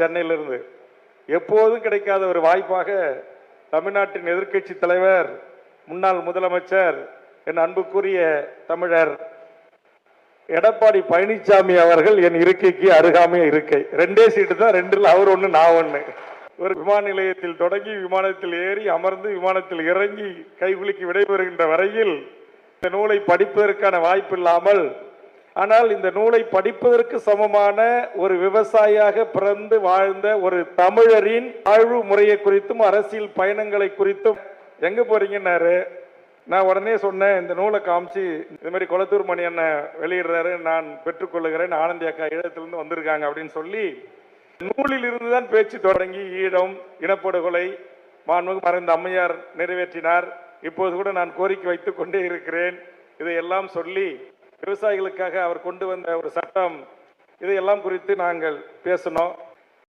சென்னையிலிருந்து எப்போதும் கிடைக்காத ஒரு வாய்ப்பாக தமிழ்நாட்டின் எதிர்க்கட்சி தலைவர் முன்னாள் முதலமைச்சர் என் அன்புக்குரிய தமிழர் எடப்பாடி பழனிசாமி அவர்கள் என் இருக்கைக்கு அருகாமை இருக்கை. 2 சீட்டு தான், 2ல் அவர் 1 நான் 1. ஒரு விமான நிலையத்தில் தொடங்கி விமானத்தில் ஏறி அமர்ந்து விமானத்தில் இறங்கி கைகுலுக்கி விடைபெறுகின்ற வரையில் இந்த நூலை படிப்பதற்கான வாய்ப்பு இல்லாமல், ஆனால் இந்த நூலை படிப்பதற்கு சமமான ஒரு விவசாயியாக பிறந்து வாழ்ந்த ஒரு தமிழரின் வாழ்வு முறையை குறித்தும் அரசியல் பயணங்களை குறித்தும் எங்க போறீங்கன்னாரு. நான் உடனே சொன்னேன், இந்த நூலை காமிச்சு இது மாதிரி கொளத்தூர் மணி அண்ணன் வெளியிடுறாரு, நான் பெற்றுக்கொள்ளுகிறேன், ஆனந்தி அக்கா ஈழத்திலிருந்து வந்திருக்காங்க அப்படின்னு சொல்லி நூலில் இருந்துதான் பேச்சு தொடங்கி ஈழம், இனப்படுகொலை மாண்புமிகு மறைந்த அம்மையார் நிறைவேற்றினார். இப்போது கூட நான் கோரிக்கை வைத்துக் கொண்டே இருக்கிறேன். இதையெல்லாம் சொல்லி விவசாயிகளுக்காக அவர் கொண்டு வந்த ஒரு சட்டம், இதையெல்லாம் குறித்து நாங்கள் பேசணும்.